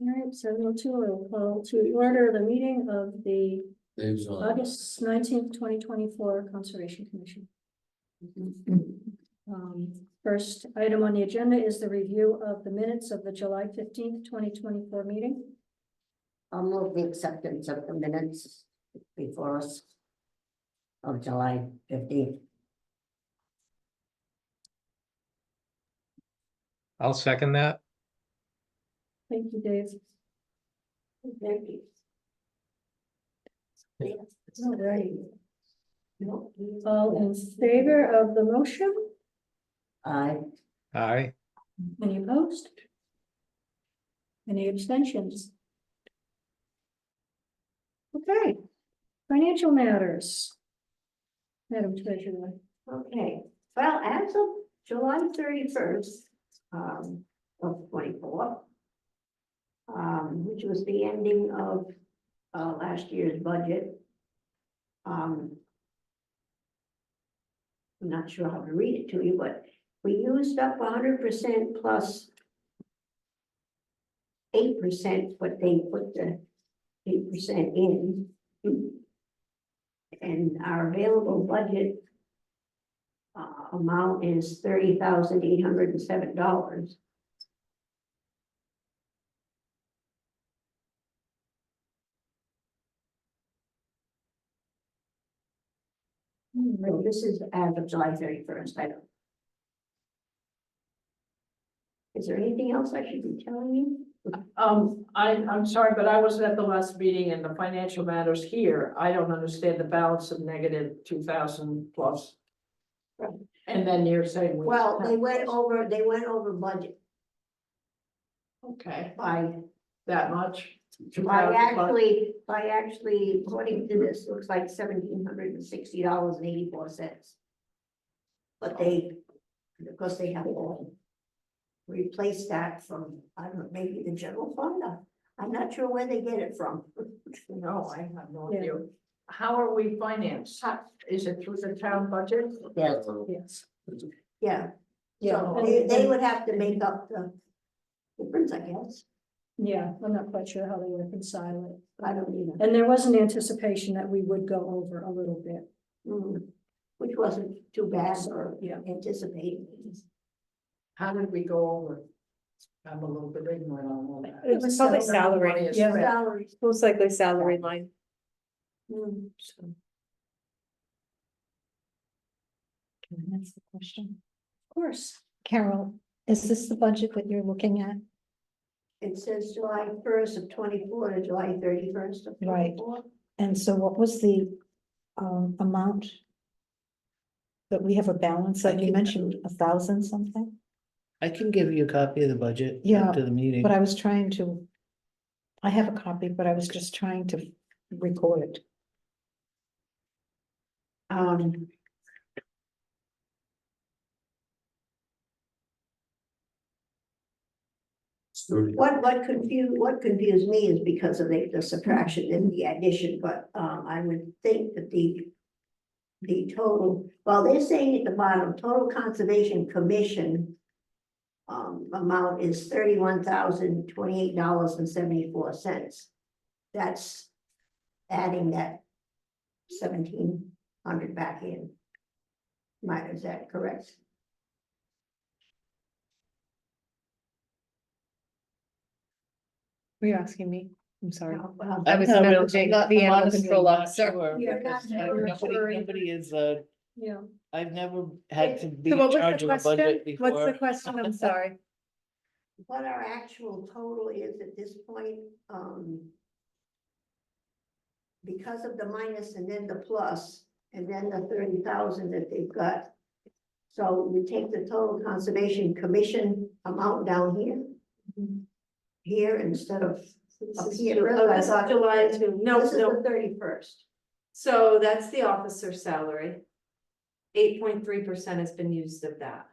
All right, 7:02, I will call to order the meeting of the Dave's on. August 19th, 2024 Conservation Commission. First item on the agenda is the review of the minutes of the July 15th, 2024 meeting. I'll move the acceptance of the minutes before us of July 15th. I'll second that. Thank you, Dave. Thank you. All right. All in favor of the motion? Aye. Aye. Any opposed? Any abstentions? Okay, financial matters. Madam Treasurer. Okay, well, as of July 31st, of 24, which was the ending of, last year's budget. I'm not sure how to read it to you, but we used up 100% plus 8%, but they put the 8% in. And our available budget amount is $30,807. So this is as of July 31st, I don't. Is there anything else I should be telling you? I'm sorry, but I wasn't at the last meeting and the financial matters here. I don't understand the balance of negative 2,000 plus. Right. And then you're saying. we Well, have- they went over budget Okay, by that much. 2,000 plus. actually, according to this, looks like $1,760.84. But they, because they have to replace that from, I don't know, maybe the general fund. I'm not sure where they get it from. No, I have no Yeah. idea. How are we financed? Is it through the town budget? Yes, Yes. yeah. Yeah. So they would have to make up the difference, I guess. Yeah, I'm not quite sure how they reconcile it. I don't either. And there was an anticipation that we would go over a little bit. Which wasn't too bad So, or yeah. anticipated. How did we go over? I'm a little bit ignorant on all that. It was probably salary. salary, Money is Yeah. spent. Salaries. most likely salary line. So. Can I ask a question? Of course. Carol, is this the budget that you're looking at? It says July 1st of 24 to July 31st of Right. 24. And so what was the amount? That we have a balance, like you mentioned, 1,000 something, I can give you a copy of the budget Yeah, after the meeting. but I was trying to. I have a copy, but I was just trying to record it. What confused me is because of the subtraction and the addition, but I would think that the total, well, they're saying at the bottom, total conservation commission amount is $31,028.74. That's adding that 1,700 back in. Is that correct? Were you asking me? I'm sorry. Well, I was I'm not really- messaging I'm not- the I'm animal honestly control not officer. sure, Yeah, because not nobody, sure. nobody is, Yeah. I've never had to be So in what was charge the of a budget question? What's the before. question? I'm sorry. what our actual total is at this point, because of the minus and then the plus, and then the 30,000 that they've got. So we take the total conservation commission amount down here. Here instead of up here. Oh, this is July too. No, This is no. the 31st. So that's the officer salary. 8.3% has been used of that.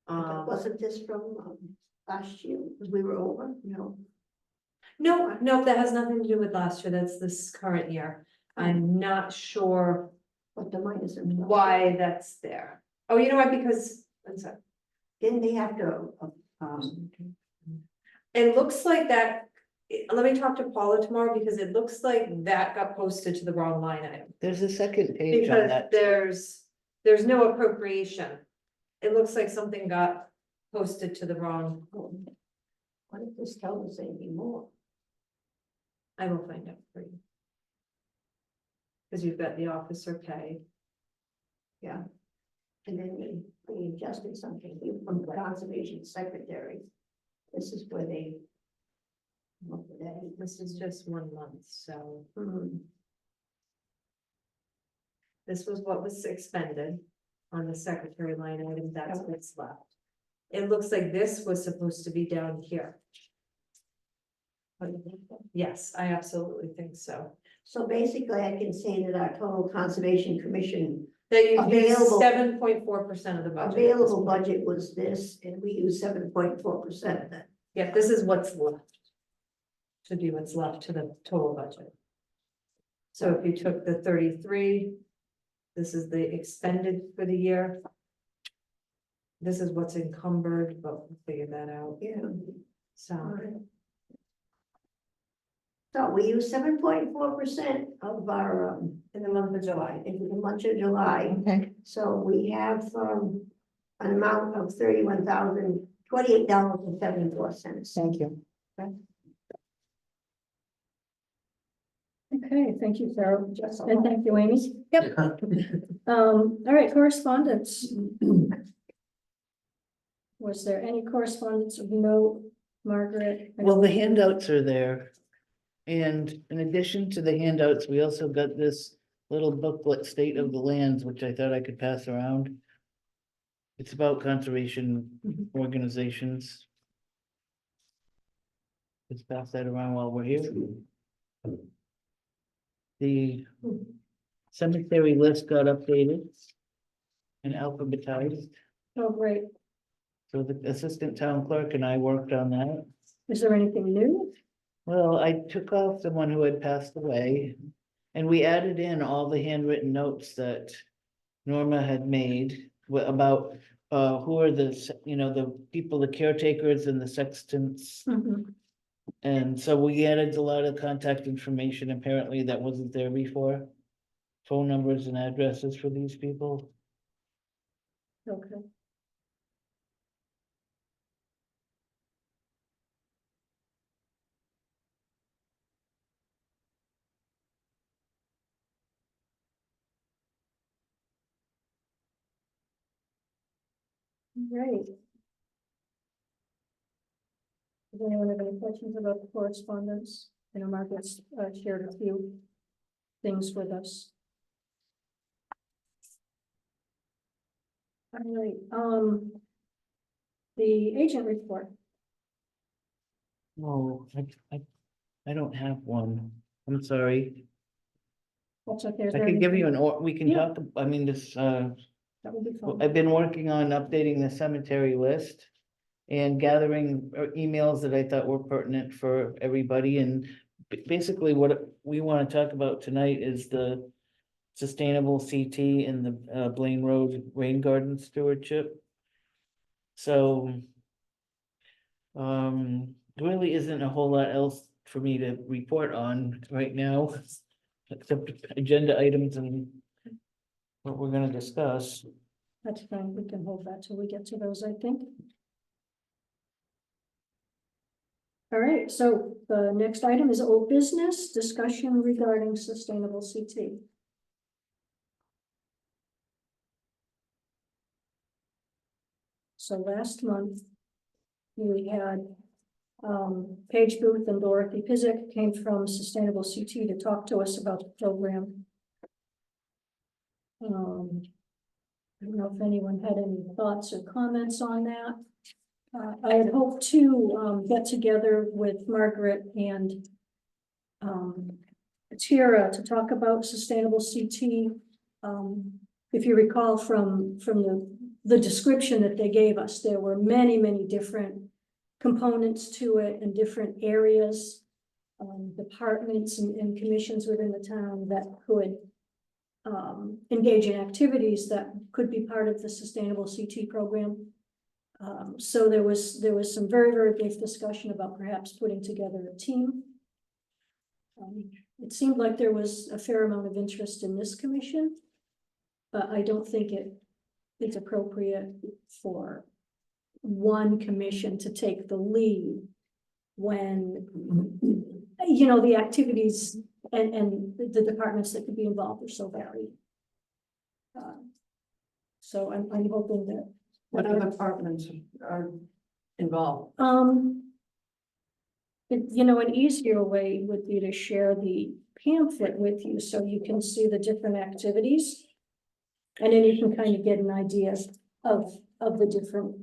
Wasn't this from last year, because we were over, No, that has nothing to do with last year. That's this current year. I'm not sure but the minus and plus. why that's there. Oh, you know what? Because, I'm sorry. Didn't they have to, It looks like that, let me talk to Paula tomorrow, because it looks like that got posted to the wrong line item. There's a second page on Because that. there's no appropriation. It looks like something got posted to the wrong, What if this tells us anything more? I will find out for you. Cause you've got the officer pay. Yeah. And then they adjusted something from the conservation secretary. This is where they. Look at that. This is just 1 month, so Mhm. this was what was expended on the secretary line item, that's what's left. It looks like this was supposed to be down here. What do you think? Yes, I absolutely think so. So basically, I can say that our total conservation commission That you use Available- 7.4% of the budget. available budget was this, and we use 7.4% of that. Yeah, this is what's left. Should be what's left to the total budget. So if you took the 33, this is the expended for the year. This is what's encumbered, but we'll figure that out, Yeah. so. So we use 7.4% of our, In the month of July. in the month of July. Okay, So we have, an amount of $28.74. thank you. Okay, thank you, Sarah, and thank you, Amy. Yep. All right, correspondence. Was there any correspondence of note, Margaret? Well, the handouts are there. And in addition to the handouts, we also got this little booklet, State of the Lands, which I thought I could pass around. It's about conservation organizations. Let's pass that around while we're here. The cemetery list got updated and alphabetized, Oh, great. so the assistant town clerk and I worked on that. Is there anything new? Well, I took off the one who had passed away, and we added in all the handwritten notes that Norma had made about who are the, the people, the caretakers and the sextants. Mhm. And so we added a lot of contact information apparently that wasn't there before. Phone numbers and addresses for these people. Okay. Great. Does anyone have any questions about the correspondence? I know Margaret's shared a few things with us. All right, the agent report. Oh, I don't have one. I'm sorry. What's up there? Is I there can give you anything- we can Yeah. talk, I mean, this, That would be fun. I've been working on updating the cemetery list. And gathering emails that I thought were pertinent for everybody, and basically what we want to talk about tonight is the. Sustainable CT and the Blaine Road Rain Garden Stewardship. So. There really isn't a whole lot else for me to report on right now. Except agenda items and what we're gonna discuss. That's fine, we can hold that till we get to those, I think. All right, so the next item is old business, discussion regarding sustainable CT. So last month, we had Paige Booth and Dorothy Pizik came from Sustainable CT to talk to us about the program. I don't know if anyone had any thoughts or comments on that. I had hoped to get together with Margaret and Tara to talk about sustainable CT. If you recall from the description that they gave us, there were many, many different components to it and different areas, departments and commissions within the town that could engage in activities that could be part of the sustainable CT program. So there was some very, very brief discussion about perhaps putting together a team. It seemed like there was a fair amount of interest in this commission, but I don't think it's appropriate for one commission to take the lead when, you know, the activities and the departments that could be involved are so varied. So I'm hoping that. What other departments are involved? You know, an easier way would be to share the pamphlet with you so you can see the different activities. And then you can kind of get an idea of the different,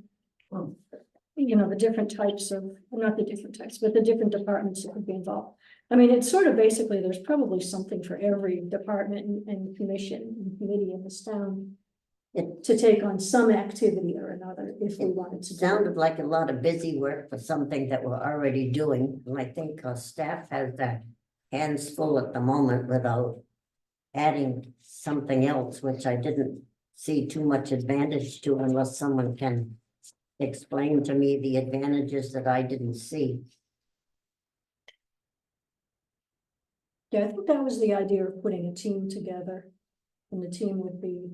you know, the different types of, not the different types, but the different departments that would be involved. I mean, it's sort of basically, there's probably something for every department and commission and committee in this town to take on some activity or another if we wanted to. It sounded like a lot of busy work for something that we're already doing, and I think our staff has their hands full at the moment without adding something else, which I didn't see too much advantage to unless someone can explain to me the advantages that I didn't see. Yeah, I think that was the idea of putting a team together. And the team would be,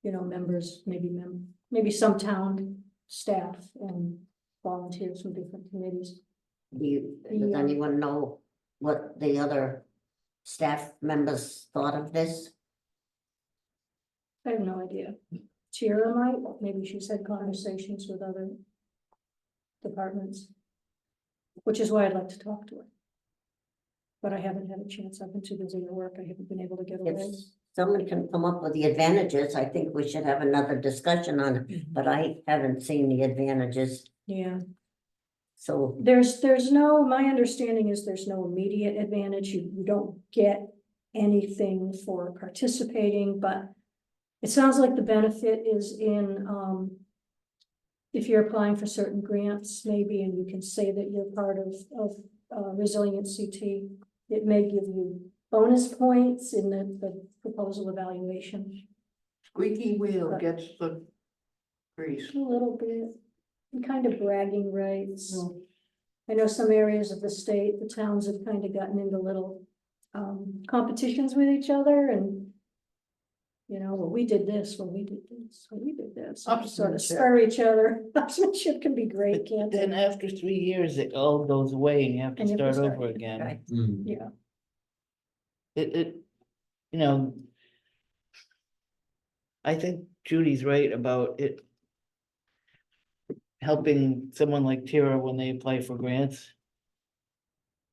you know, members, maybe some town staff and volunteers from different committees. Does Yeah. anyone know what the other staff members thought of this? I have no idea. Tira might, maybe she's had conversations with other departments. Which is why I'd like to talk to her. But I haven't had a chance. I've been too busy at work. I haven't been able to get away. If someone can come up with the advantages, I think we should have another discussion on it, but I haven't seen the advantages, Yeah. so. There's no, my understanding is there's no immediate advantage. You don't get anything for participating, but it sounds like the benefit is in, if you're applying for certain grants, maybe, and you can say that you're part of Resilient CT, it may give you bonus points in the proposal evaluation. Squeaky wheel gets the grease. A little bit, and kind of bragging rights. I know some areas of the state, the towns have kind of gotten into little competitions with each other and, you know, well, we did this, well, we did this, well, we did this. Sort of Upsmanship. spur each other. Upsmanship can be great, But can't then it? after 3 years, it all goes away and you have to And you have to start start over again, again. Right. Yeah, You know. I think Judy's right about it. Helping someone like Tira when they apply for grants.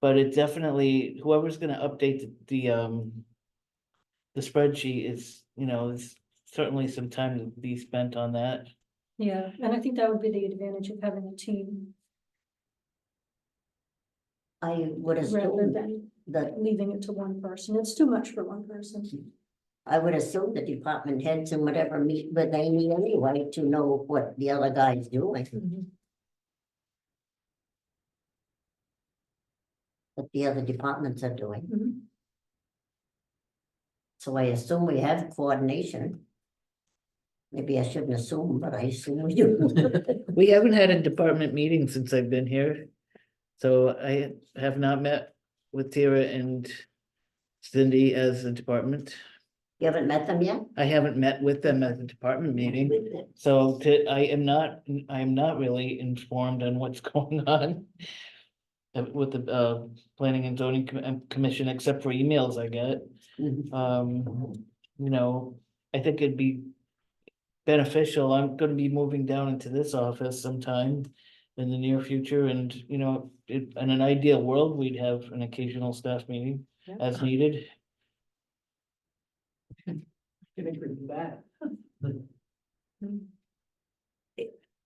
But it definitely, whoever's gonna update the spreadsheet is, you know, there's certainly some time to be spent on that. yeah, and I think that would be the advantage of having a team I would rather assume than that, leaving it to one person. It's too much for one person. I would assume the department heads and whatever meet with Amy anyway to know what the other guy's doing, what the other departments are doing. Mhm. So I assume we have coordination. Maybe I shouldn't assume, but I assume we do. We haven't had a department meeting since I've been here. So I have not met with Tira and Cindy as a department. You haven't met them yet? I haven't met with them as a department meeting. So I am not really informed on what's going on. With the planning and zoning commission, except for emails I get. Mhm. You know, I think it'd be beneficial. I'm gonna be moving down into this office sometime in the near future, and you know, in an ideal world, we'd have an occasional staff meeting as needed. You think we do that?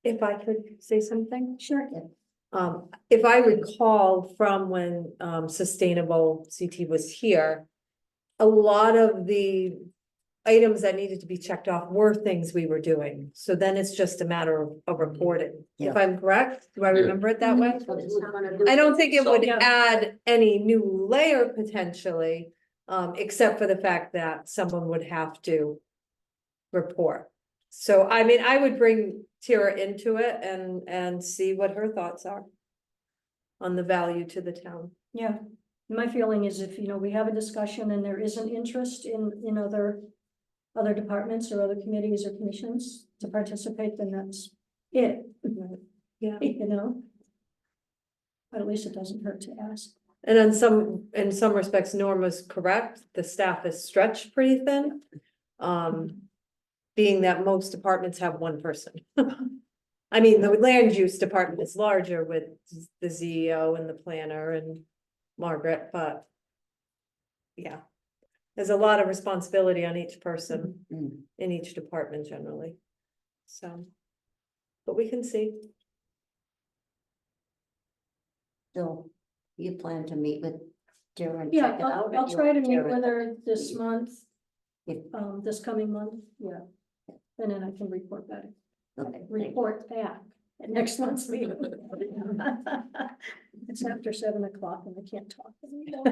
If I could say something? Sure. If I recall from when Sustainable CT was here, a lot of the items that needed to be checked off were things we were doing. So then it's just a matter of reporting. If Yeah. I'm correct, do I remember it that way? That's what who's gonna do I don't think it So, would yeah. add any new layer potentially, except for the fact that someone would have to report. So, I mean, I would bring Tara into it and see what her thoughts are on the value to the town. Yeah, my feeling is if, we have a discussion and there is an interest in other departments or other committees or commissions to participate, then that's it. Yeah. But at least it doesn't hurt to ask. And in some respects, Norma's correct. The staff is stretched pretty thin. Being that most departments have one person. I mean, the land use department is larger with the CEO and the planner and Margaret, but yeah, there's a lot of responsibility on each person Mm. in each department generally. So, but we can see. So you plan to meet with Tara and Yeah, check it out? I'll or you try to want meet Tara with her this month, If- this coming month, yeah. And then I can report back, Okay, thank you. report back at next month's meeting. It's after 7 o'clock and I can't talk anymore.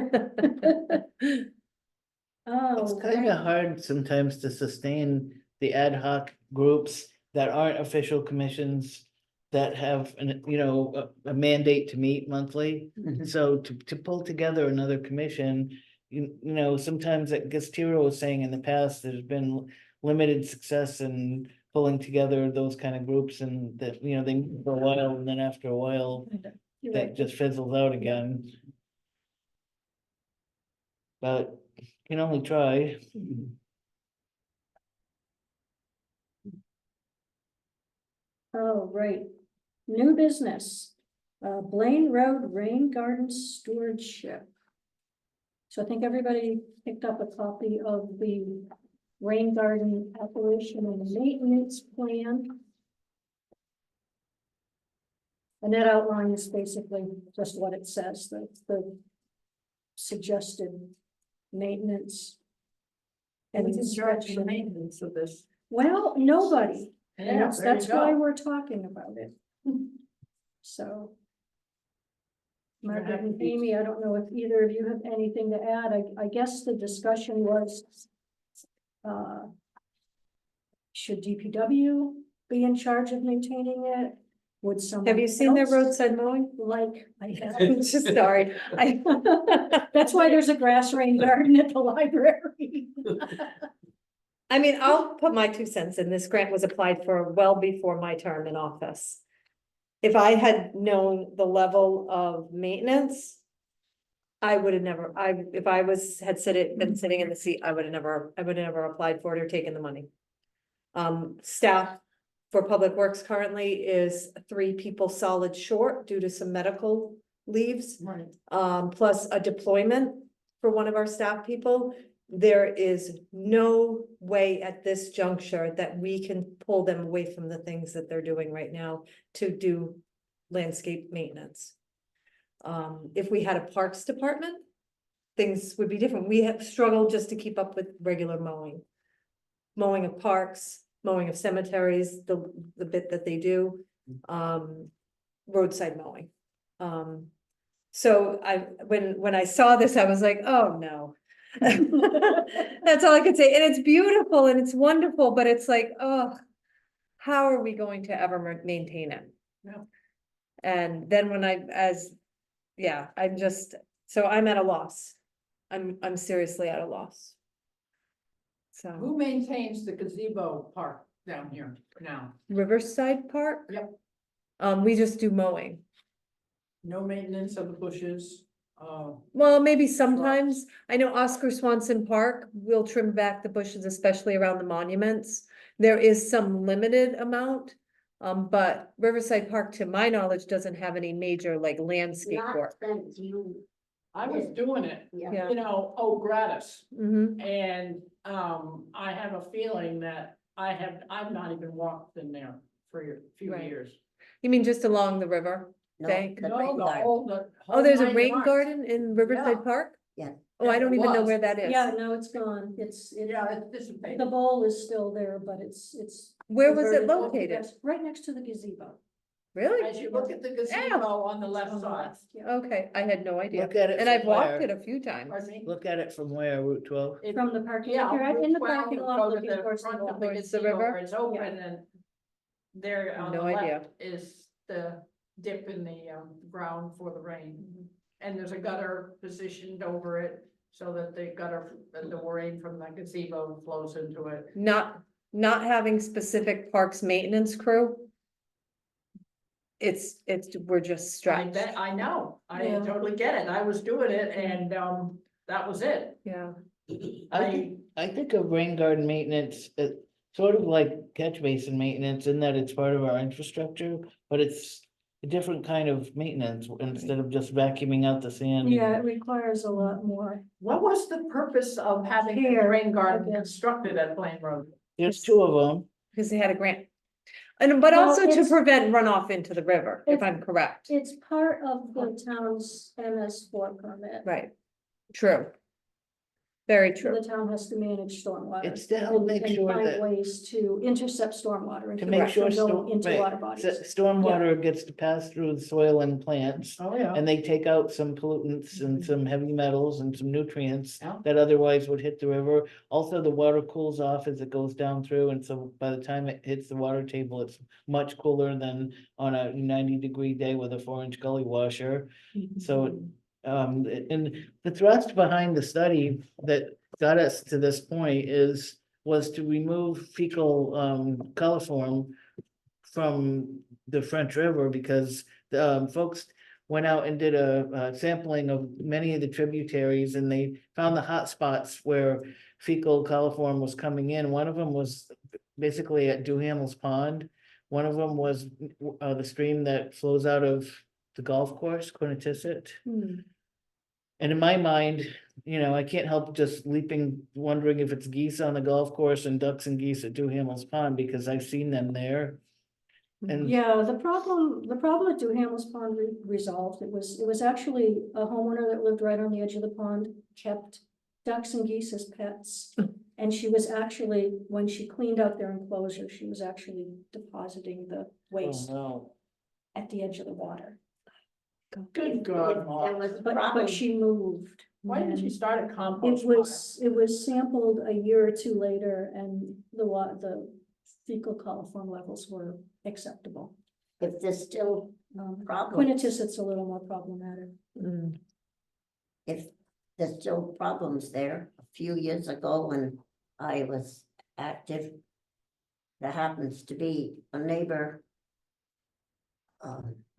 It's Oh, kind of hard sometimes to sustain the ad hoc groups that aren't official commissions that have a mandate to meet monthly. Mhm. So to pull together another commission, sometimes, I guess Tira was saying in the past, there's been limited success in pulling together those kind of groups, and that, they meet for a while, and then after a while, you're that right. just fizzles out again. But can only try. Oh, right. New business, Blaine Road Rain Garden Stewardship. So I think everybody picked up a copy of the rain garden operation and maintenance plan. And that outlines basically just what it says, the suggested maintenance. And Who's in charge of the inspection. maintenance of this? Well, nobody. And Yeah, that's, there you that's why go. we're talking about it. So. Margaret and Amy, I don't know if either of you have anything to add. I guess the discussion was. Should DPW be in charge of maintaining it? Would someone? Have you seen their else roadside mowing? Like, I have. Just sorry. That's why there's a grass rain garden at the library. I mean, I'll put my 2 cents in. This grant was applied for well before my term in office. If I had known the level of maintenance, I would have never, if I been sitting in the seat, I would have never applied for it or taken the money. Staff for Public Works currently is 3 people solid short due to some medical leaves. Right. Plus a deployment for one of our staff people. There is no way at this juncture that we can pull them away from the things that they're doing right now to do landscape maintenance. If we had a parks department, things would be different. We have struggled just to keep up with regular mowing. Mowing of parks, mowing of cemeteries, the bit that they do, roadside mowing. So when I saw this, I was like, oh no. That's all I could say. And it's beautiful and it's wonderful, but it's like, oh, how are we going to ever maintain it? Yeah. And then when I'm at a loss. I'm seriously at a loss. So Who maintains the gazebo park down here now? Riverside Park? Yep. We just do mowing. No maintenance of the bushes, Well, maybe sometimes. I know Oscar Swanson Park will trim back the bushes, especially around the monuments. There is some limited amount. But Riverside Park, to my knowledge, doesn't have any major like landscape Not work. since you, I was doing it, yeah. oh, gratis. Mm-hmm. And, I have a feeling that I've not even walked in there for a few Right. years. You mean just along the river? No, Bank. the No, rain the garden. whole. Oh, there's a nine rain yards. garden in Riverside Yeah. Park? Yeah. Oh, I Yeah, don't it even know was. where that is. Yeah, no, it's gone. It's, Yeah, it's dissipated. the bowl is still there, but it's. Where was it converted over located? to- Right next to the gazebo. Really? As you look at the gazebo on the left side. Okay, I had no idea. Look at it And I've from walked where? it a few times. Pardon me? Look at it from where, Route 12? It- From the parking, Yeah. if you're in the Route 12, parking you lot go to looking the towards the front of wall. the Towards the gazebo river? where it's open and there on the No left idea. is the dip in the ground for the rain. And there's a gutter positioned over it so that the gutter, the rain from the gazebo flows into it. Not having specific parks maintenance crew. It's, we're just I stretched. bet, I know, I Yeah. totally get it. I was doing it and that was it. Yeah. I think of rain garden maintenance, sort of like catch basin maintenance in that it's part of our infrastructure, but it's a different kind of maintenance instead of just vacuuming out the sand. and- Yeah, it requires a lot more. What was the purpose of having the Here, rain garden I guess. constructed at Plain Road? There's two of them. Because they had a grant. And, but Well, also to it's- prevent runoff into the river, if It's- I'm correct. It's part of the town's MS4 permit. Right. True. Very The true. town has to manage stormwater. It's to help make and sure find that- ways to intercept stormwater and To keep make it sure from storm, going into right, water bodies. stormwater gets to pass through the soil and plants. Oh, yeah. And they take out some pollutants and some heavy metals and some nutrients Yeah. that otherwise would hit the river. Also, the water cools off as it goes down through, and so by the time it hits the water table, it's much cooler than on a 90-degree day with a 4-inch gully washer. So, and the thrust behind the study that got us to this point was to remove fecal coliform from the French River because folks went out and did a sampling of many of the tributaries and they found the hot spots where fecal coliform was coming in. One of them was basically at Duhamel's Pond. One of them was the stream that flows out of the golf course, Quinnetisset. Hmm. And in my mind, I can't help just wondering if it's geese on the golf course and ducks and geese at Duhamel's Pond, because I've seen them there. And Yeah, the problem at Duhamel's Pond resolved. It was actually a homeowner that lived right on the edge of the pond, kept ducks and geese as pets. And she was actually, when she cleaned out their enclosure, she was actually depositing the oh waste no, at the edge of the water. Good God, There Mom. was a But problem. she moved. Why didn't and you start a compost? It was sampled a year or two later and the fecal coliform levels were acceptable. If there's still problems, Quinnetisset's a little more problematic. if there's still problems there, a few years ago when I was active, there happens to be a neighbor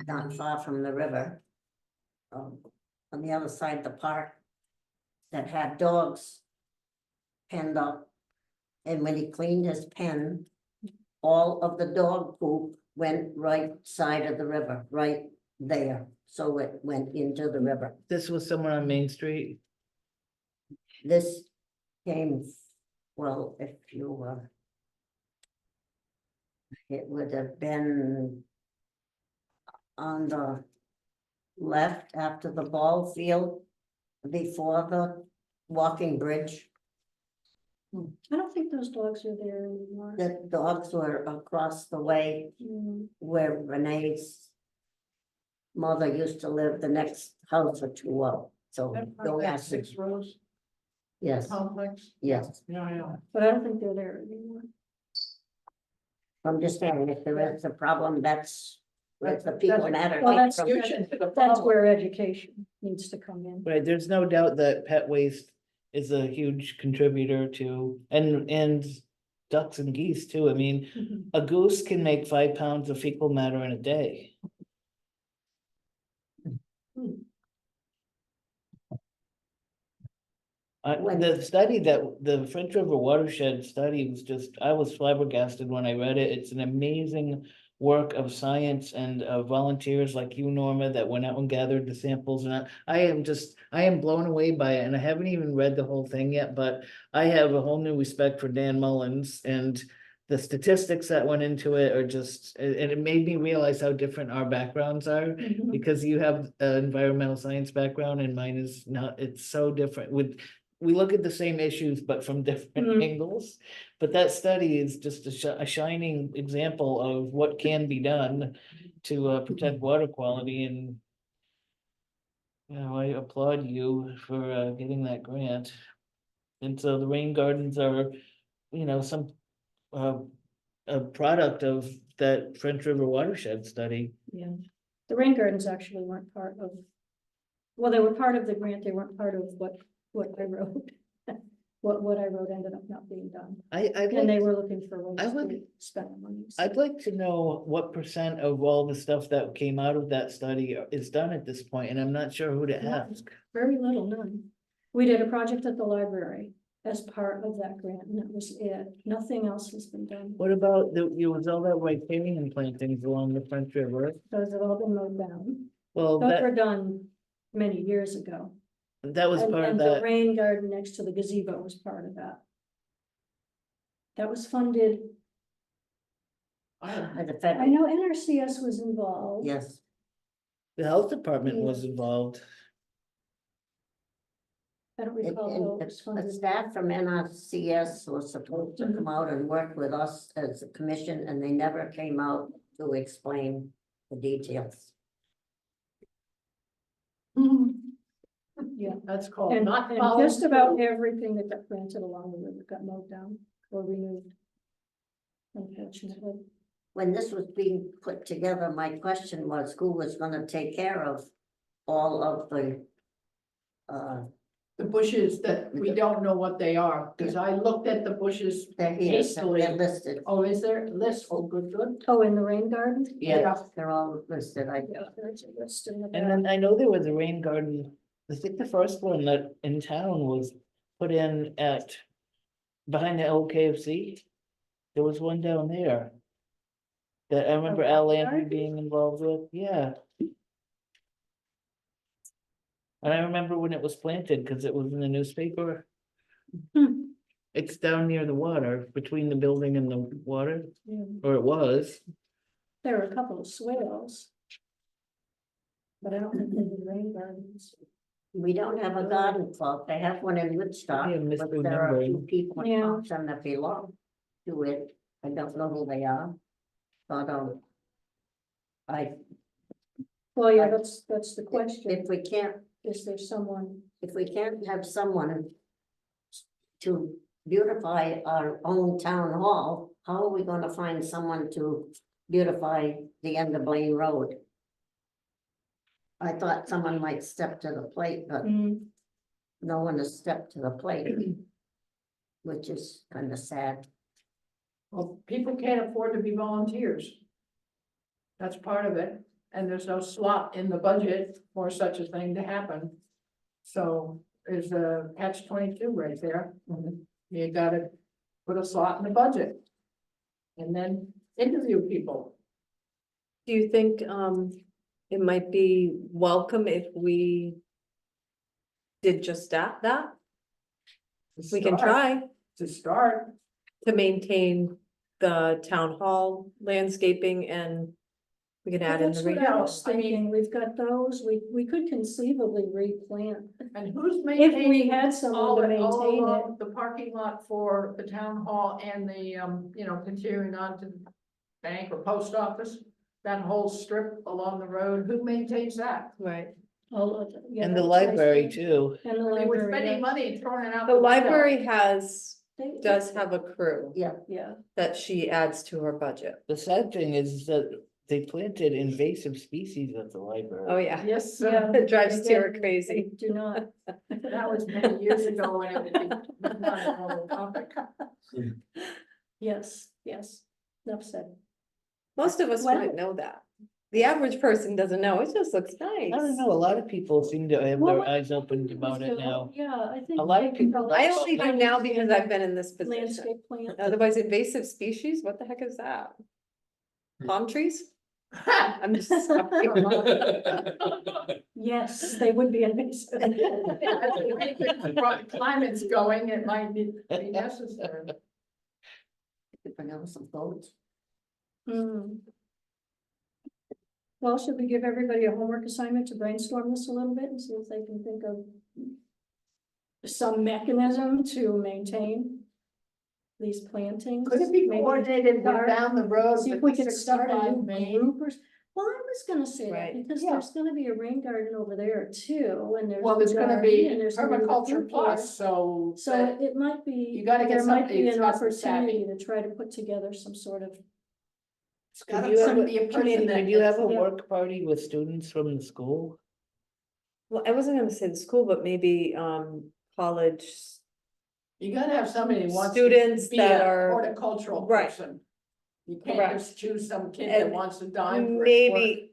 not far from the river, on the other side of the park, that had dogs penned up. And when he cleaned his pen, all of the dog poop went right side of the river, right there. So it went into the river. this was somewhere on Main Street. This came, well, if you it would have been on the left after the ball field, before the walking bridge. I don't think those dogs are there anymore. The dogs were across the way Mm, where Renee's mother used to live, the next house or two up. So don't ask me. 6 rows Yes, complex? yes. Yeah. But I don't think they're there anymore. I'm just saying, if there is a problem, that's the people matter. Well, that's, Solution to the that's problem. where education needs to come in. Right, there's no doubt that pet waste is a huge contributor to, and ducks and geese too. I mean, Mhm. a goose can make 5 pounds of fecal matter in a day. The study the French River watershed study was just, I was flabbergasted when I read it. It's an amazing work of science and volunteers like you, Norma, that went out and gathered the samples, and I am blown away by it, and I haven't even read the whole thing yet, but I have a whole new respect for Dan Mullins, and the statistics that went into it are just, and it made me realize how different our backgrounds are. Mhm. Because you have an environmental science background and mine is not, it's so different we look at the same issues, but from different Mhm. angles. But that study is just a shining example of what can be done. to protect water quality and I applaud you for getting that grant. And so the rain gardens are, some a product of that French River watershed study. Yeah, the rain gardens actually weren't part of, well, they were part of the grant, they weren't part of what I wrote. What I wrote ended up not being done, and they were looking for I ways would- to spend the money. I'd like to know what % of all the stuff that came out of that study is done at this point, and I'm not sure who to ask. Very little, none. We did a project at the library as part of that grant, and that was it. Nothing else has been done. What about there was all that riparian plantings along the French River? Those have all been mowed down. Well, Those were done many years ago. that was And part of and the that. rain garden next to the gazebo was part of that. That was funded, By the I federal, know NRCS was involved. yes, The health department Yeah. was involved. I don't and, recall how it was a funded. staff from NRCS was supposed to come out and work with us as a commission, and they never came out to explain the details. Yeah, That's called and not and following just about through. everything that got planted along the river got mowed down or removed. Unfortunately. When this was being put together, my question was who was gonna take care of all of the The bushes that we don't know what they are, because I looked at the bushes. they're here, Hastily. they're listed, Oh, is there a list? Oh, good. Oh, in the rain garden? Yeah, they're all listed, Yeah, there's a list in the and back. then I know there was a rain garden. I think the first one that in town was put in at behind the old KFC. There was one down there. That I remember Al rain Landry garden? being involved with, yeah. And I remember when it was planted, because it was in the newspaper. Hmm. It's down near the water, between the building and the water, Yeah. or it was. There were a couple of swales. But I don't think they did rain gardens. we don't have a garden club, they have one in Woodstock, Yeah, but there are a few misremembering. people in Yeah. Thompson that belong to it, I don't know who they are. But, Well, yeah, that's the question. if we can't, Is there someone? if we can't have someone to beautify our own town hall, how are we gonna find someone to beautify the end of Blaine Road? I thought someone might step to the plate, but no one has stepped to the plate, which is kind of sad. Well, people can't afford to be volunteers. That's part of it, and there's no slot in the budget for such a thing to happen. So there's a catch-22 right there. You gotta put a slot in the budget. And then interview people. Do you think, it might be welcome if we did just that? We can try To start, to maintain the town hall landscaping and we can add in the. That's what rain I garden. was thinking. We've got those. We could conceivably replant. and who's If we maintaining had all, someone to all maintain it. along the parking lot for the town hall and the, continuing on to the bank or post office? That whole strip along the road, who maintains that? Right. Yeah, And the that's what I library think. too. And the I mean, we're library, spending yeah. money and throwing it out. The window. library They- does have a crew Yeah, Yeah, that she adds to her budget. The sad thing is that they planted invasive species at the Oh, library. yeah. Yes, yeah. It drives Again, Tara crazy. they Do not. that was many years ago and it was not a normal topic. Yes, yes. Enough said. Most of us Well- wouldn't know that. The average person doesn't know. It just looks nice. I don't know, a lot of people seem to have Well, their eyes opened about it now. Yeah, I think. A lot of people- I only do now because I've been in this position. Landscape plant. Otherwise invasive species, what the heck is that? Palm trees? I'm just sorry. Yes, they would be invasive. The climate's going, it might be necessary. could bring out some goats. Hmm. Well, should we give everybody a homework assignment to brainstorm this a little bit and see if they can think of some mechanism to maintain these plantings? Could it be Maybe coordinated with start- down the road? See if with we could start a 65 new Main? group or, well, I'm was gonna say that, Right. because Yeah. there's gonna be a rain garden over there too, and there's. Well, there's the gonna garden, be and there's gonna be the permaculture fruit plus, there. so. So that- it might be. You gotta get there might somebody be that's an got some savvy. opportunity to try to put together some sort of. It's gotta Could you have be a person Could that. you have a Yeah. work party with students from the school? Well, I wasn't gonna say the school, but maybe, college, You gotta have somebody who wants. Students to be that a are- Horticultural Right. person. You can't Correct. just choose some kid that And wants to dime for. work. maybe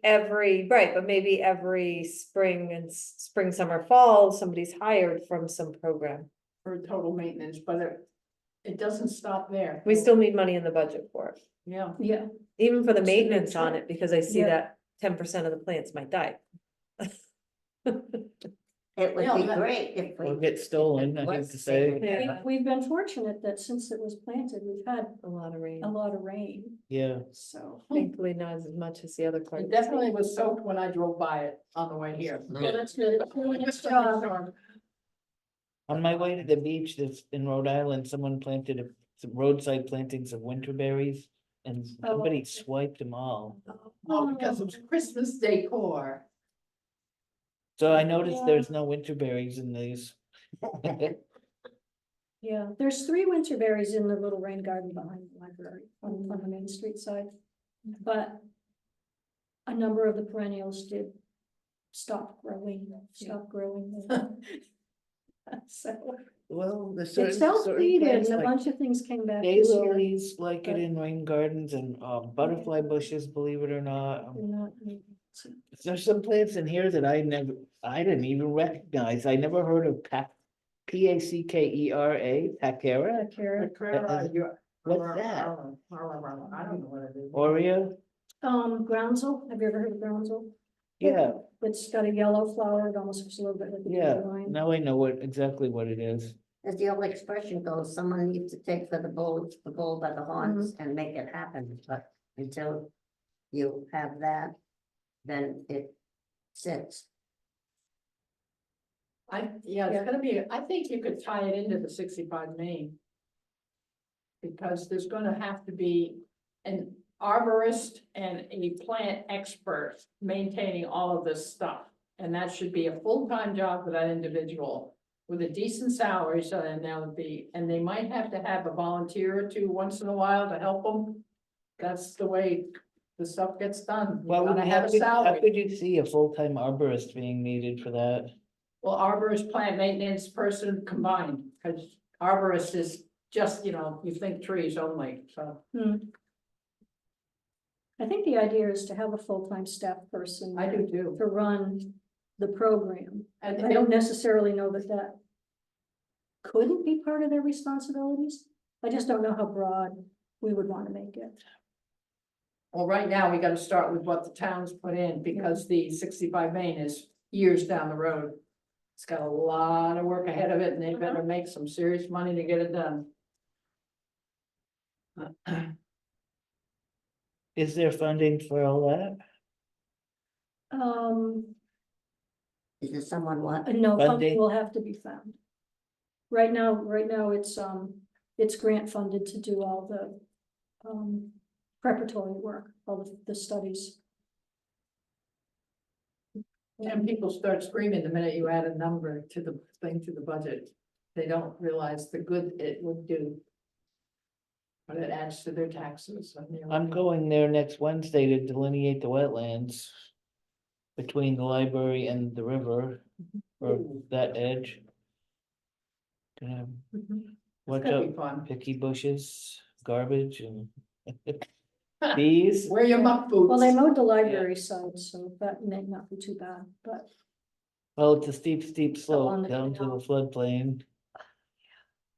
every spring and spring, summer, fall, somebody's hired from some program. For total maintenance, but it doesn't stop there. We still need money in the budget for it, Yeah, Yeah, even for the It's a big maintenance on chunk. it, because I see Yeah. that 10% of the plants might die. It would Yeah, be that- great if Or we. get stolen, I hate was to say. taken care of. we've been fortunate that since it was planted, we've had A lot of rain, a lot of rain, Yeah, so. thankfully not as much as the other part. it definitely was soaked when I drove by it on the way here. Well, that's good. It's doing its job. on my way to the beach, that's in Rhode Island, someone planted some roadside plantings of winterberries. And somebody swiped them all. Oh, because it was Christmas decor. So I noticed Yeah. there's no winterberries in these. Yeah, there's 3 winterberries in the little rain garden behind the library on the Main Street side. But a number of the perennials did stop growing. So Well, the it certain, felt certain treated plants and a like bunch of things came back this year. daylilies like it but- in rain gardens and butterfly bushes, believe it or not. They're not- There's some plants in here that I didn't even recognize. I never heard of Packera, Packera, Yeah, Kara. What's that? I don't know what it is. Oreo. Groundsel, have you ever heard of groundsel? Yeah, It's got a yellow flower, it almost looks a little bit like a yeah. dandelion. Now I know exactly what it is. As the old expression goes, someone needs to take the bull by the horns Mm-hmm. and make it happen, but until you have that, then it sits. It's gonna be, I think you could tie it into the 65 Main. Because there's gonna have to be an arborist and a plant expert maintaining all of this stuff. And that should be a full-time job for that individual with a decent salary, so then that would be, and they might have to have a volunteer or two once in a while to help them. That's the way the stuff gets done. You Well, gotta how have a could salary. you see a full-time arborist being needed for that? Well, arborist, plant maintenance person combined, because arborist is just, you think trees only, so I think the idea is to have a full-time staff person. I do too. To run the program. And I don't necessarily know that couldn't be part of their responsibilities. I just don't know how broad we would want to make it. well, right now, we gotta start with what the towns put in, because the 65 Main is years down the road. It's got a lot of work ahead of it, and they better make some serious money to get it done. Is there funding for all that? Is there someone what? No, funding Funding. will have to be found. Right now, it's grant funded to do all the, preparatory work, all the studies. And people start screaming the minute you add a number to the thing, to the budget. They don't realize the good it would do. But it adds to their taxes. I'm going there next Wednesday to delineate the wetlands between the library and the river, or that edge. Gonna watch That'd out be fun. picky bushes, garbage and bees. Wear your muck boots. Well, they mowed the library side, so that may not be too bad, but Well, it's a steep on slope the down to the canal. floodplain.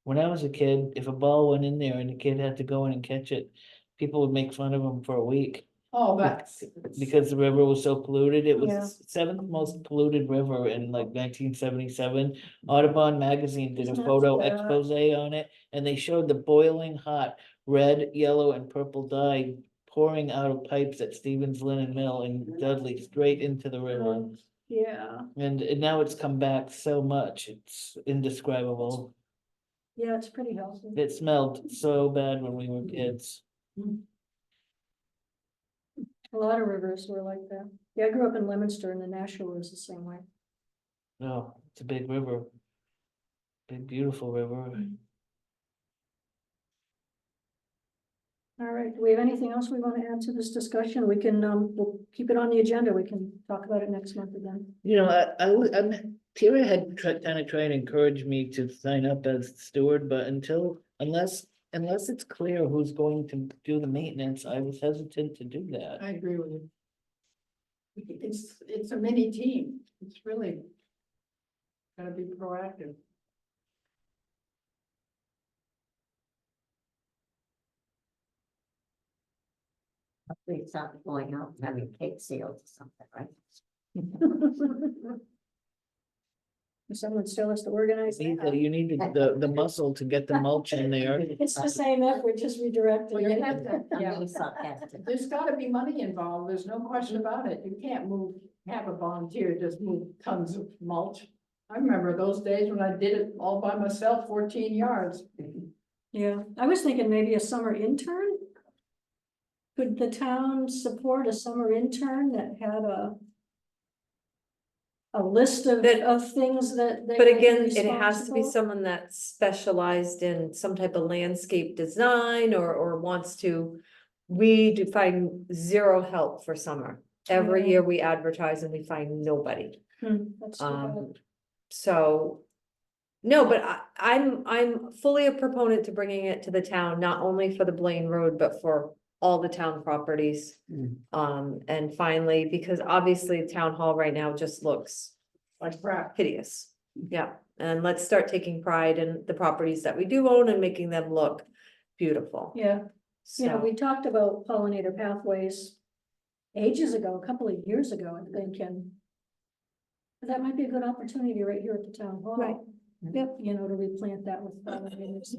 When I was a kid, if a ball went in there and the kid had to go in and catch it, people would make fun of him for a week. Oh, that's. Because the river was so polluted, it was Yeah. the seventh most polluted river in like 1977. Audubon magazine did a Isn't that photo sad? expose on it, and they showed the boiling hot red, yellow, and purple dye pouring out of pipes at Stevens Linen Mill in Dudley, straight into the river. yeah, And now it's come back so much, it's indescribable. yeah, it's pretty healthy. It smelled so bad when we were kids. A lot of rivers were like that. Yeah, I grew up in Leominster and the Nashua was the same way. No, it's a big river. Big, beautiful river. All right, do we have anything else we want to add to this discussion? We can, we'll keep it on the agenda. We can talk about it next month again. You know, Tara had kind of tried to encourage me to sign up as steward, but unless it's clear who's going to do the maintenance, I was hesitant to do that. I agree with you. It's a mini team. It's really gotta be proactive. Hopefully it's not going out and having cake sales or something, right? Someone still has to organize that. You need the muscle to get the mulch in there. It's the same effort, just redirected. Well, you have to, I'm yeah, being sarcastic. there's gotta be money involved. There's no question about it. You can't have a volunteer just move tons of mulch. I remember those days when I did it all by myself, 14 yards. Yeah, I was thinking maybe a summer intern. Could the town support a summer intern that had a list of things that they? But would again, it has to be responsible? someone that's specialized in some type of landscape design or wants to. We do find zero help for summer. Every Yeah. year we advertise and we find nobody. That's too bad. So. No, but I'm fully a proponent to bringing it to the town, not only for the Blaine Road, but for all the town properties. And finally, because obviously town hall right now just looks Like crap. hideous. Yeah, and let's start taking pride in the properties that we do own and making them look beautiful. Yeah, you know, So, we talked about pollinator pathways ages ago, a couple of years ago, I think, and that might be a good opportunity right here at the town hall. Right. Yep, you know, to replant that with pollinators.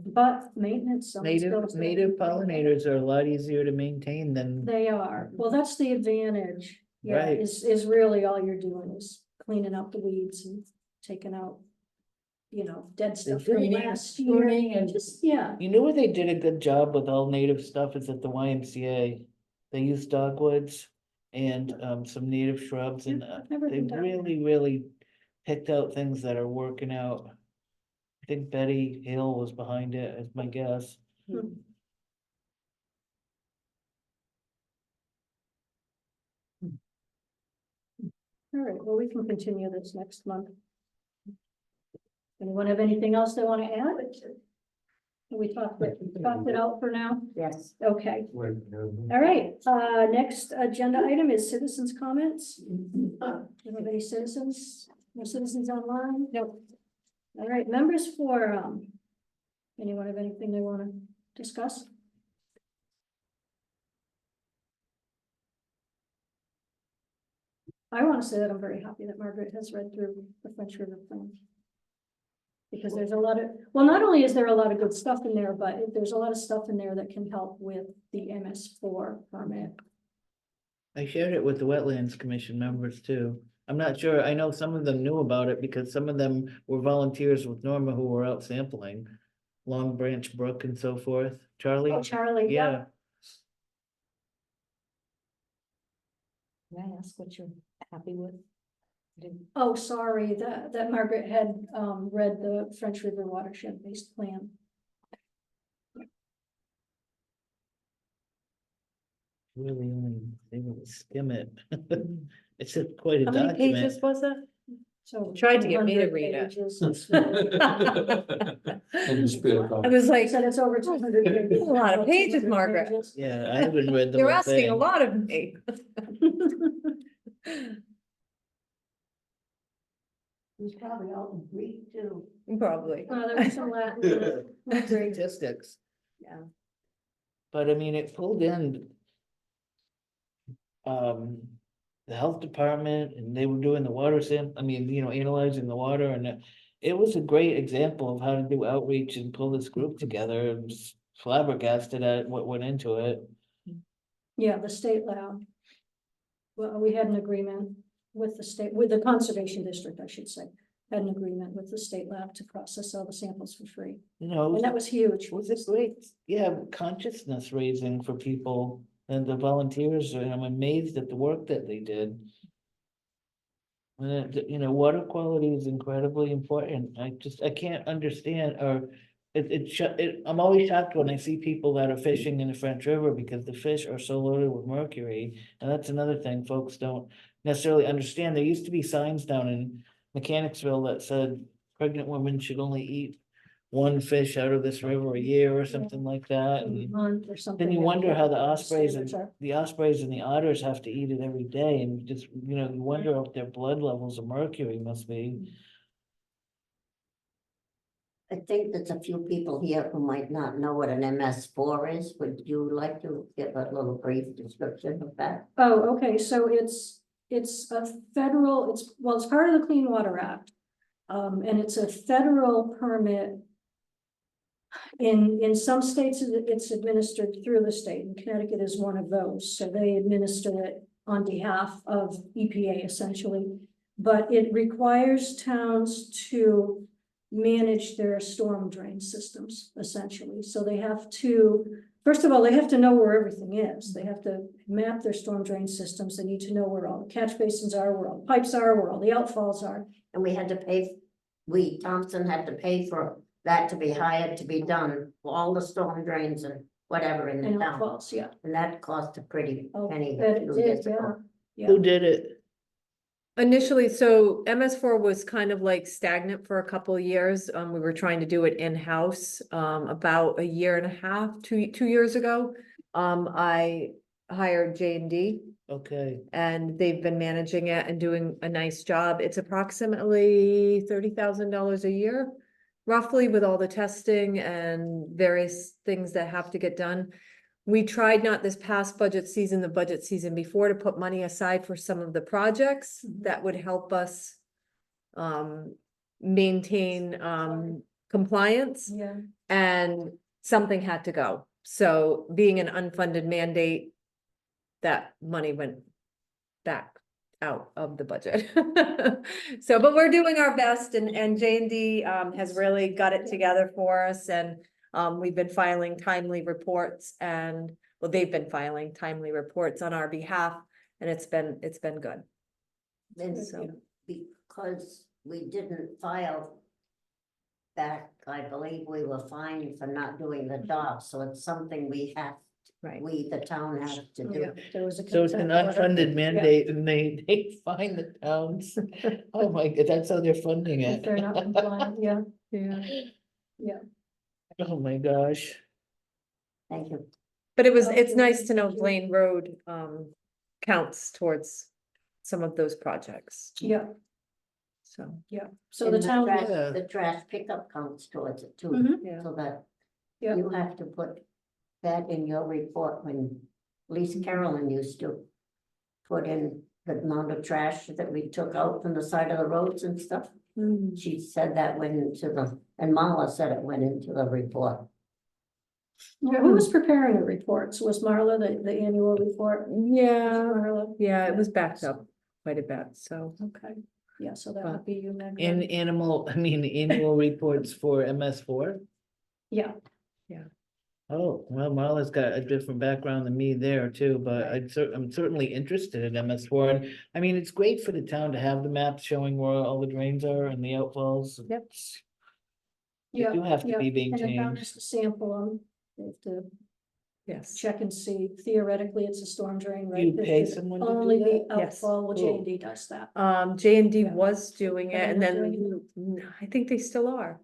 But maintenance. someone's got to- Native pollinators are a lot easier to maintain than, They are, well, that's the advantage, yeah, Right. is really all you're doing is cleaning out the weeds and taking out. You know, dead stuff from Pruning, last year, pruning and just, yeah, you know where they did a good job with all native stuff is at the YMCA. They used dogwoods and some native shrubs and I've never they been down there. really picked out things that are working out. I think Betty Hill was behind it, is my guess. All right, well, we can continue this next month. Anyone have anything else they want to add? We talked it out for now, Yes. okay. All right, next agenda item is citizens' comments. Anybody citizens, no citizens online? Nope. All right, members forum. Anyone have anything they want to discuss? I want to say that I'm very happy that Margaret has read through the French River Plan. Because there's a lot of, well, not only is there a lot of good stuff in there, but there's a lot of stuff in there that can help with the MS4 permit. I shared it with the Wetlands Commission members too. I'm not sure, I know some of them knew about it because some of them were volunteers with Norma who were out sampling. Long Branch Brook and so forth. Charlie? Oh, Charlie, Yeah, Can I ask what you're happy with? Oh, sorry, that Margaret had read the French River watershed based plan. really only able to skim it. It's a quite a how many document. pages was it? So. Tried to get me to 200 read it. pages. It's really- And you spit it I was I like, said it's over 200 pages. A lot of pages, 200 Margaret. pages. Yeah, I haven't read the you're whole asking a thing. lot of me. It was probably all in Greek too. Probably. There was some Latin. in it. That's great. Statistics. Yeah. But I mean, it pulled in. The health department and they were doing the water analyzing the water and it was a great example of how to do outreach and pull this group together. And just flabbergasted at what went into it. Yeah, the state lab. Well, we had an agreement with the state, with the conservation district, I should say. had an agreement with the state lab to process all the samples for free. You know, And that was huge. was it great? Yeah, consciousness raising for people and the volunteers, and I'm amazed at the work that they did. And you know, water quality is incredibly important. I can't understand, or I'm always shocked when I see people that are fishing in the French River because the fish are so loaded with mercury. And that's another thing folks don't necessarily understand. There used to be signs down in Mechanicsville that said pregnant women should only eat one fish out of this river a year or something like that. And Month or something. then you yeah, wonder how the whatever ospreys standards and are. the ospreys and the otters have to eat it every day, and just, you know, you wonder if their blood levels of mercury must be. I think there's a few people here who might not know what an MS4 is. Would you like to give a little brief description of that? Oh, okay, so it's a federal, it's part of the Clean Water Act. And it's a federal permit. In some states, it's administered through the state, and Connecticut is one of those, so they administer it on behalf of EPA essentially. But it requires towns to manage their storm drain systems essentially, so they have to. First of all, they have to know where everything is. They have to map their storm drain systems. They need to know where all the catch basins are, where all the pipes are, where all the outfalls are. And we had to pay, Thompson had to pay for that to be hired to be done, for all the storm drains and whatever in the And town. outfalls, yeah. And that cost a pretty Oh, penny. bet a it few did, years yeah, ago. yeah. Who did it? Initially, so MS4 was kind of like stagnant for a couple of years. We were trying to do it in-house, about a year and a half, two years ago. I hired J&D Okay, and they've been managing it and doing a nice job. It's approximately $30,000 a year, roughly, with all the testing and various things that have to get done. We tried not this past budget season, the budget season before, to put money aside for some of the projects that would help us maintain compliance, Yeah, and something had to go. So being an unfunded mandate, that money went back out of the budget. So, but we're doing our best, and J&D has really got it together for us, and we've been filing timely reports, and well, they've been filing timely reports on our behalf, and it's been good. And So- because we didn't file back, I believe we were fined for not doing the job, so it's something we have, Right. we, the town, has to yeah, do. there was a. so it's an consent order. unfunded mandate and they find the towns. Oh my god, that's how they're funding If it. they're not compliant, yeah, Yeah. Oh my gosh. Thank you. But it's Okay, nice to know thank you. Blaine Road counts towards some of those projects, yeah, so. yeah, so And the town. trash- Yeah. The trash pickup counts towards it too, Mhm. Yeah. so that Yeah. you have to put that in your report when Lisa Carolyn used to put in the amount of trash that we took out from the side of the roads and stuff. She said that went into the, and Marla said it went into the report. Yeah, who was preparing the reports? Was Marla the annual report? Yeah, Marla, yeah, it was backed up quite a bit, so. okay, yeah, so that would be you, Meg. In annual reports for MS4. Yeah, Oh, well, Marla's got a different background than me there too, but I'm certainly interested in MS4. And I mean, it's great for the town to have the maps showing where all the drains are and the outfalls. Yep. They yeah, do have to yeah, be and the town maintained. has to sample them. They have to Yes. check and see, theoretically, it's a storm drain, right? You If pay it's someone to do only the Yes. outfall, well, Cool. J&D does that. J&D Yeah. was doing it, Are they and not then I think they still are.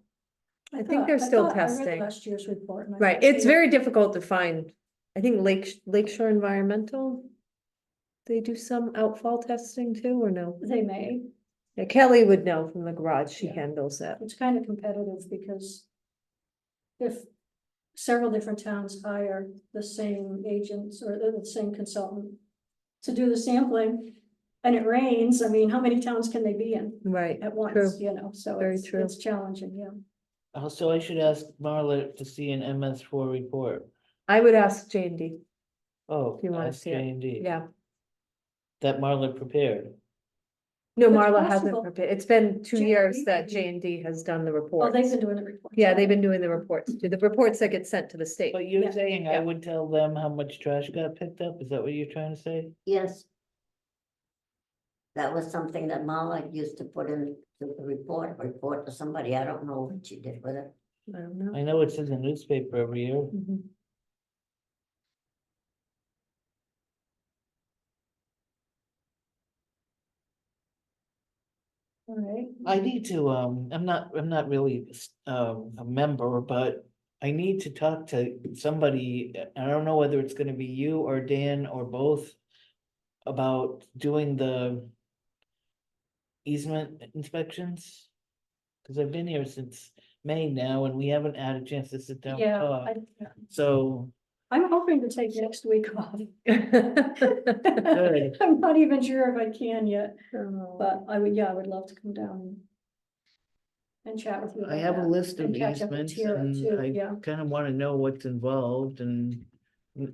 I think thought- they're still thought I read testing. last year's report. and I Right, thought it's they were- very difficult to find. I think Lakeshore Environmental, they do some outfall testing too, or no? They may, Yeah, Kelly would know from the garage, she Yeah. handles it. it's kind of competitive because if several different towns hire the same agents or the same consultant to do the sampling and it rains, I mean, how many towns can they be in Right, at once, True. you know, so Very it's, true. it's challenging, yeah. Also, I should ask Marla to see an MS4 report. I would ask J&D, Oh, If you wanna ask see it. J&D. yeah, That Marla prepared. No, It's Marla hasn't possible. prepared. It's been 2 years J&D that maybe. J&D has done the Oh, reports. they've been doing the reports. Yeah, they've been doing the reports, too. The reports that get sent to the state. But you're Yeah. saying I Yeah. would tell them how much trash got picked up? Is that what you're trying to say? Yes. That was something that Mala used to put in to the report to somebody. I don't know what she did with it. I don't know. I know it's in the newspaper every year. Mhm. All right. I need to, I'm not really, a member, but I need to talk to somebody. I don't know whether it's gonna be you or Dan or both. About doing the easement inspections. Cause I've been here since May now and we haven't had a chance to sit down and Yeah, talk. I- So, I'm hoping to take next week off. Good. I'm not even sure if I can yet, Oh. but I would love to come down and chat with you. I about have a that, list of and catch up with easements Tara and too, I yeah. kind of want to know what's involved and.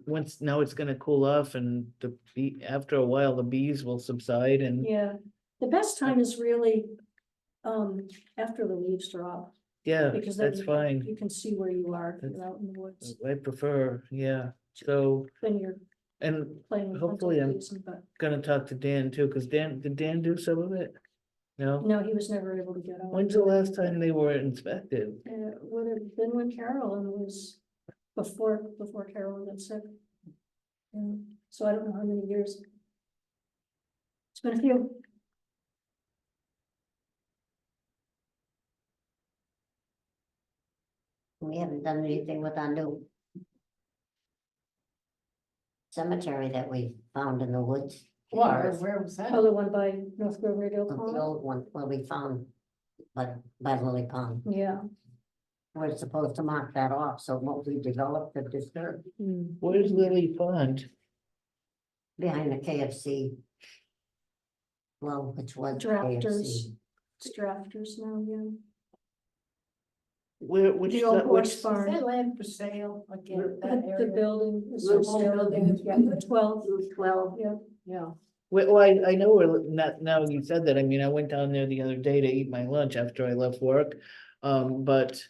Once, now it's gonna cool off and the bee, after a while, the bees will subside and, Yeah, the best time is really, after the leaves drop, yeah, because then that's fine. you can see where you are, That's- you're out in the woods, I prefer, yeah, so, then you're and playing. with hopefully hunting I'm season, But gonna talk to Dan too, cause did Dan do some of it? No, no, he was never able to get out. when's the last time they were inspected? It would have been when Carolyn was, before Carolyn got sick. Yeah, so I don't know how many years. It's been a few. We haven't done anything with our new cemetery that we found in the woods. Where was that? Oh, the one by North Grove Radio The Pond, old one, where we found, but by Lily Pond. yeah. We're supposed to mark that off, so what we developed the disturb Hmm. Where's Lily Pond? behind the KFC. Well, which was Drafters. KFC. It's drafters now, yeah. Where, which, The old horse which, barn. Is that land for sale again, that The area? building is The for whole sale, building. yeah, 12, Route 12. yeah. Yeah. well, I know we're not, now you said that, I mean, I went down there the other day to eat my lunch after I left work. But,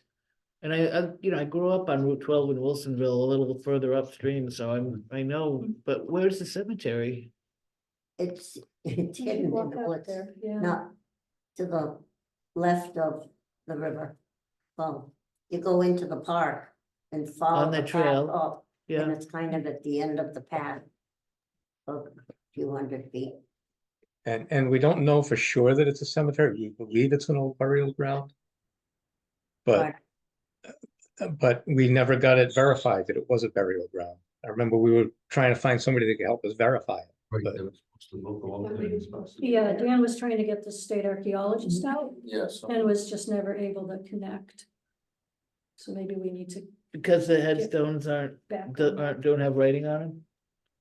and I grew up on Route 12 in Wilsonville, a little further upstream, so I know, but where's the cemetery? It's You hidden in walk the out woods, there, yeah. not to the left of the river. Well, you go into the park and follow On the the path trail, up, and Yeah, it's kind of at the end of the path. Of a few hundred feet. And we don't know for sure that it's a cemetery. We believe it's an old burial ground. But we never got it verified that it was a burial ground. I remember we were trying to find somebody that could help us verify it. Right, But- they were supposed to look all over it. Yeah, Dan was trying to get the state archaeologist out Yes. and was just never able to connect. So maybe we need to because the headstones back, don't have writing on them?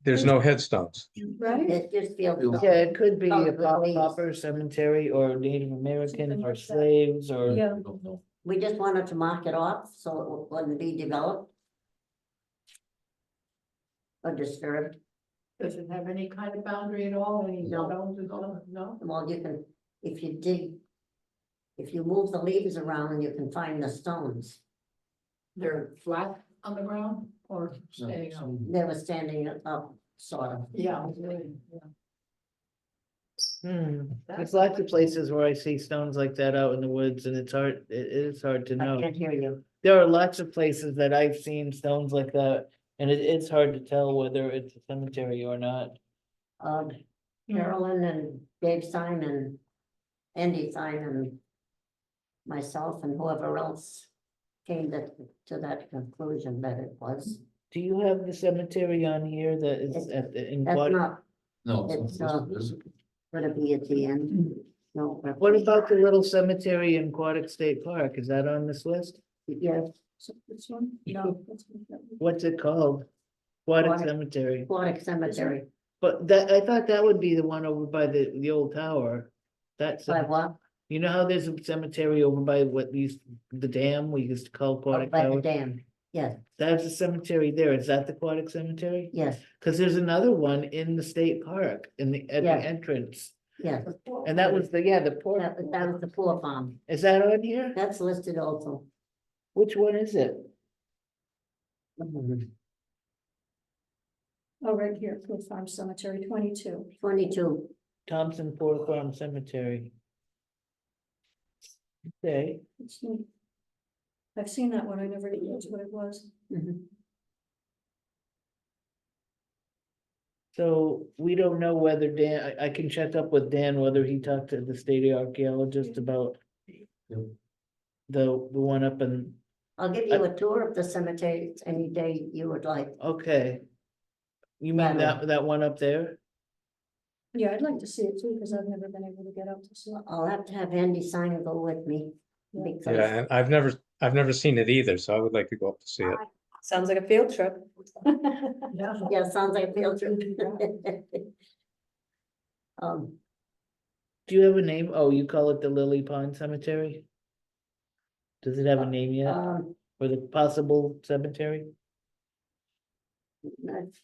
There's no headstones. right? It just feels. Yeah, it could be Oh, a the leaves. pauper cemetery or Native American Something or like that. slaves or. Yeah, I don't know. We just wanted to mark it off so it wouldn't be developed. Or disturbed. Does it have any kind of boundary at all, any No. stones at all? No? Well, you can, if you dig. If you move the leaves around, you can find the stones. They're flat on the ground or staying up? They were standing up, sort of. Yeah. There's lots of places where I see stones like that out in the woods and it is hard to I know. can't hear you. There are lots of places that I've seen stones like that and it's hard to tell whether it's a cemetery or not. Carolyn and Dave Simon, Andy Simon, myself and whoever else came to that conclusion that it was. Do you have the cemetery on here that is It's- at the, in That's what? not No, It's, it's not listed, is it? gonna be at the end. No. but- What about the little cemetery in Aquatic State Park? Is that on this list? Yes, so this one, no. that's not that one. What's it called? Aquatic Aquatic. Cemetery. Aquatic Cemetery. But that, I thought that would be the one over by the old tower. That's, By what? you know how there's a cemetery over by what used, the dam we used to call Oh, Aquatic by the Tower? dam. Yes, That's a cemetery there. Is that the Aquatic Cemetery? yes. Cause there's another one in the state park, at the Yeah. entrance. Yeah, And that was the, yeah, the port, that was the poor farm. is that on here? That's listed also. Which one is it? Oh, right here, Cliff Farm Cemetery, 22. 22. Thompson Poor Farm Cemetery. Okay, It's neat. I've seen that one, I never knew what it was. Mhm. so we don't know whether Dan, I can check up with Dan, whether he talked to the state archaeologist about the one up in, I'll give you a tour of the cemetery any day you would like. okay. You mean that one up there? Yeah, I'd like to see it too, because I've never been able to get out to see it. I'll have to have Andy Sign and go with me. Yeah. Because Yeah, and I've never seen it either, so I would like to go up to see it. Sounds like a field trip. yeah, sounds like a field trip. Do you have a name? Oh, you call it the Lily Pond Cemetery? Does it have a name yet, Um, for the possible cemetery? that's,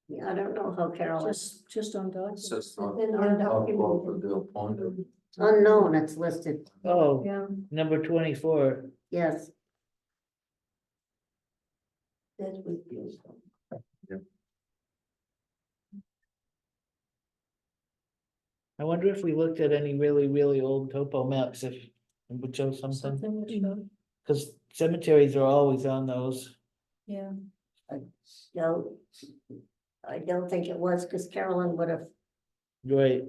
yeah, I don't know how Carol is. Just on dog. It's just not, Then Yeah. not about the point. Unknown, it's listed, Oh, Yeah, number 24. yes. That's what feels. I wonder if we looked at any really, really old topo maps, if it would show something, something that you, because cemeteries are always on those. yeah. So I don't think it was, because Carolyn would have Right,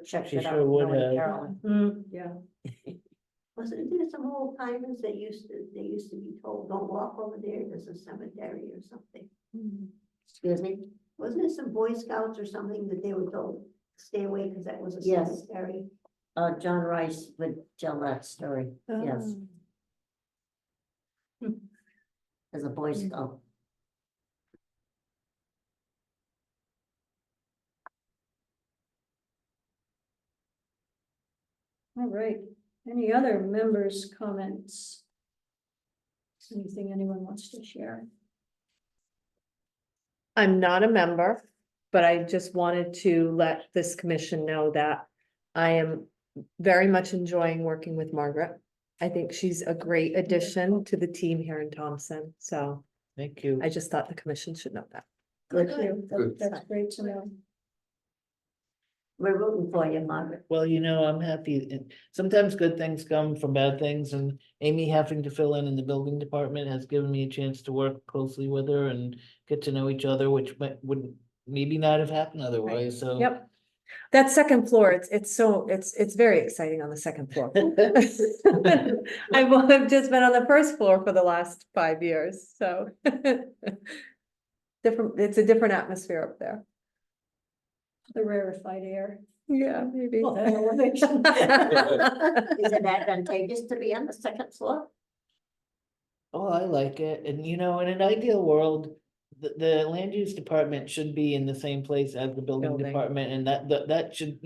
checked She it out. sure would knowing have. Carolyn. Yeah. Wasn't there some old timers that used to be told, don't walk over there, there's a cemetery or something? Excuse me? Wasn't there some Boy Scouts or something that they were told, stay away because that was a Yes. cemetery? John Rice would tell that story, yes, as a Boy Scout. All right, any other members' comments? Anything anyone wants to share? I'm not a member, but I just wanted to let this commission know that I am very much enjoying working with Margaret. I think she's a great addition to the team here in Thompson, so thank you. I just thought the commission should know that. Good, Thank you. Good. That's great to know. we're rooting for you, Margaret. Well, I'm happy, and sometimes good things come from bad things, and Amy having to fill in the building department has given me a chance to work closely with her and get to know each other, which would maybe not have happened otherwise, so. Yep. That second floor, it's very exciting on the second floor. I've just been on the first floor for the last 5 years, so. It's a different atmosphere up there. The rarefied air. Yeah, maybe. Well, that elevation. Is it advantageous to be on the second floor? Oh, I like it, and in an ideal world, the land use department should be in the same place as the building Building. department, and that should,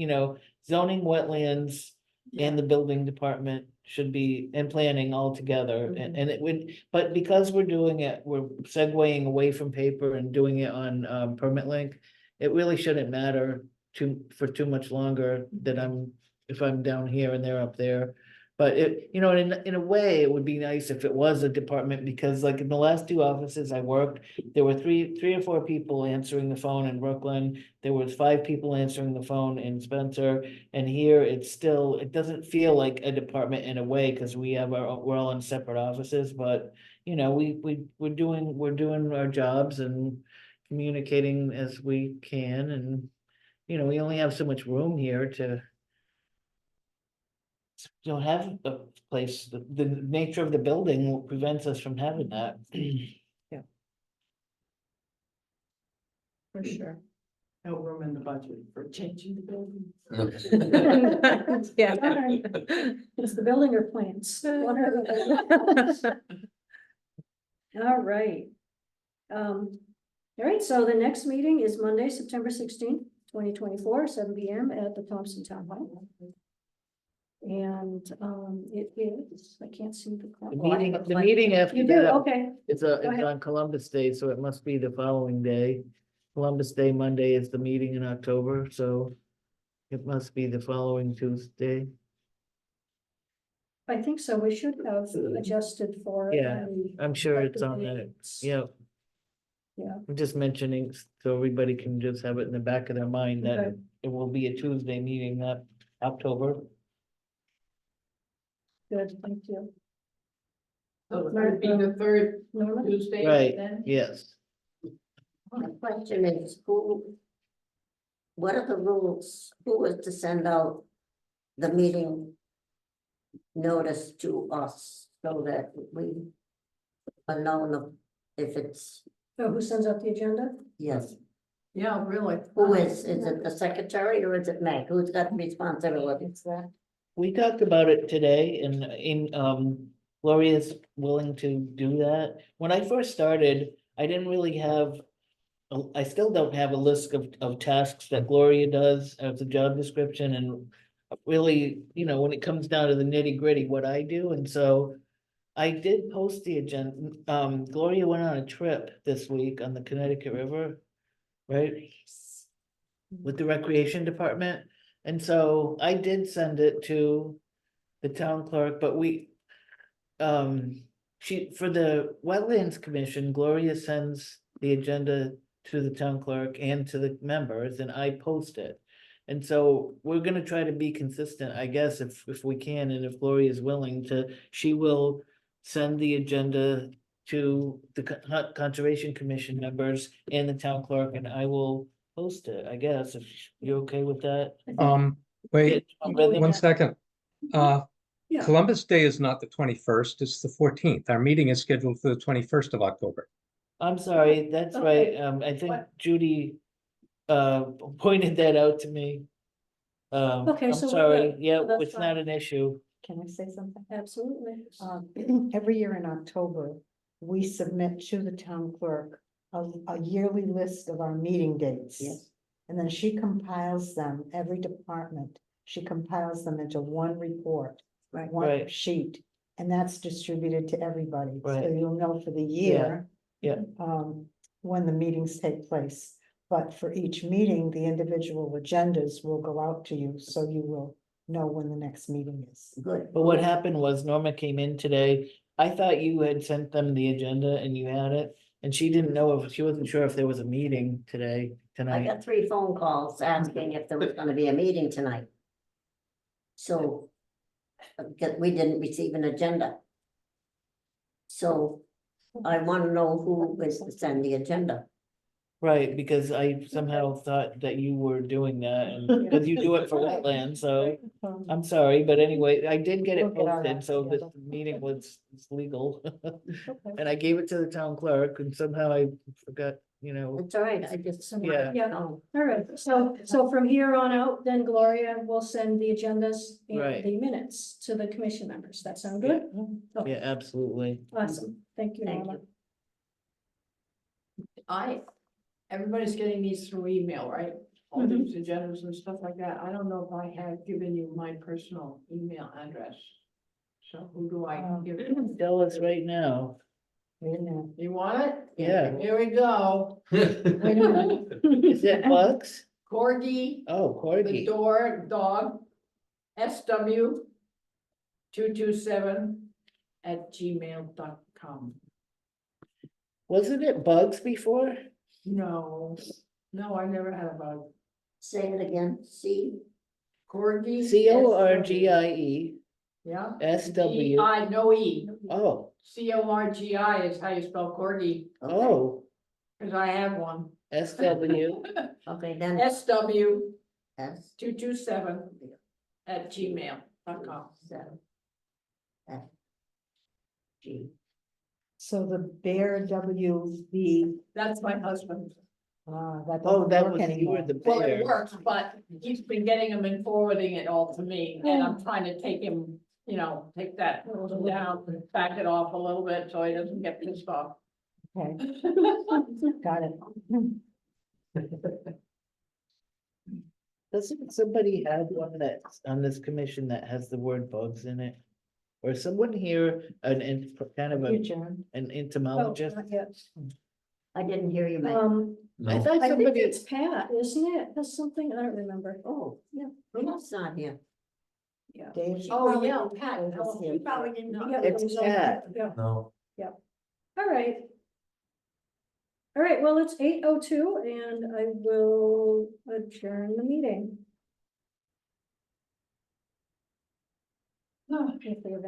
zoning, wetlands. And the building department should be, and planning all together, and it would, but because we're segueing away from paper and doing it on Permit Link. It really shouldn't matter for too much longer that if I'm down here and they're up there. But in a way, it would be nice if it was a department, because like in the last 2 offices I worked, there were three or 4 people answering the phone in Brooklyn. There was 5 people answering the phone in Spencer, and here it doesn't feel like a department in a way, because we're all in separate offices, but we're doing our jobs and communicating as we can, and we only have so much room here to don't have a place, the nature of the building prevents us from having that. For sure. No room in the budget for changing the building. Yeah. It's the building or plants. All right. All right, so the next meeting is Monday, September 16th, 2024, 7 p.m. at the Thompson Town Hall. And it is, I can't see the. The meeting after You do, that, okay. it's ahead. on Columbus Day, so it must be the following day. Columbus Day, Monday is the meeting in October, so It must be the following Tuesday. I think so. We should have adjusted for it. Yeah, when we I'm sure got it's the on there. dates. Yeah. Yeah. I'm just mentioning so everybody can just have it in the back of their mind that Okay. it will be a Tuesday meeting, not October. Good, thank you. So it would be the third Norma? Tuesday Right, then? yes. My question is, what are the rules? Who is to send out the meeting notice to us so that we are known of if it's, Oh, who sends out the agenda? yes. Yeah, really. Who is it the secretary or is it Meg? Who's got responsibility for that? We talked about it today and Gloria's willing to do that. When I first started, I didn't really have. I still don't have a list of tasks that Gloria does as a job description and really, when it comes down to the nitty gritty, what I do, and so. I did post the agenda. Gloria went on a trip this week on the Connecticut River, right? With the recreation department, and so I did send it to the town clerk, but for the Wetlands Commission, Gloria sends the agenda to the town clerk and to the members, and I post it. And so we're gonna try to be consistent, I guess, if we can, and if Gloria is willing to, she will send the agenda to the Conservation Commission members and the town clerk, and I will post it, I guess, if you're okay with that. Wait, Rather- 1 second. Yeah. Columbus Day is not the 21st, it's the 14th. Our meeting is scheduled for the 21st of October. I'm sorry, that's right, Okay. I think What? Judy pointed that out to me. Okay, I'm so we're sorry, good. yeah, So that's it's not fine. an issue, Can I say something? Absolutely. Every year in October, we submit to the town clerk a yearly list of our meeting dates. Yes. And then she compiles them, every department, she compiles them into one report, Right. one Right. sheet. And that's distributed to everybody, so Right. you'll know for the year. yeah. When the meetings take place. But for each meeting, the individual agendas will go out to you, so you will know when the next meeting is. Good. But what happened was Norma came in today, I thought you had sent them the agenda and you had it, and she didn't know if, she wasn't sure if there was a meeting I tonight. got 3 phone calls asking if there was gonna be a meeting tonight. So, we didn't receive an agenda. So, I wanna know who is to send the agenda. Right, because I somehow thought that you were doing that, and, cause you do it for wetlands, so, I'm sorry, but anyway, I did get it We'll get all posted, that so this together. meeting was legal. Okay. And I gave it to the town clerk, and somehow I forgot, It's all right, I just. Yeah. Yeah. know. All right, so from here on out, then Gloria will send the agendas and Right. the minutes to the commission members. That sound good? Okay, Yeah, absolutely. awesome. Thank you, Thank Norma. Everybody's getting these through email, right? All Mhm. these agendas and stuff like that. I don't know if I have given you my personal email address. So who do I give it? Tell us right now, Wait a minute. You want it? yeah, Here we go. Wait a minute. is it Bugs? Corgi, Oh, the Corgi, dog, SW 227@gmail.com. wasn't it Bugs before? No, I never had a bug. Say it again, see, Corgi. CORGIE, Yeah. SW, G-I, no E. oh, CORGI is how you spell corgi, oh, because I have one. SW, okay, then. SW S 227@gmail.com. 7 F G. So the Bear WB, That's my husband. that oh, doesn't that work was, you anymore. were the Well, it bear. works, but he's been getting them and forwarding it all to me, and I'm trying to take him, take that down, back it off a little bit so he doesn't get pissed off. Okay, got it. Doesn't somebody have one that's on this commission that has the word bugs in it? Or someone here, kind of You, John. an Oh, entomologist? not yet. I didn't hear you, Meg. I No, thought I think somebody, it's Pat, isn't it? That's something, I don't remember. Oh, Yeah. Pat's not here. Yeah. Dave. Oh, yeah, Pat, was oh, here. You probably didn't know. Yeah, It's it was on- Pat. Yeah, no. all right. All right, well, it's 8:02 and I will adjourn the meeting. If we have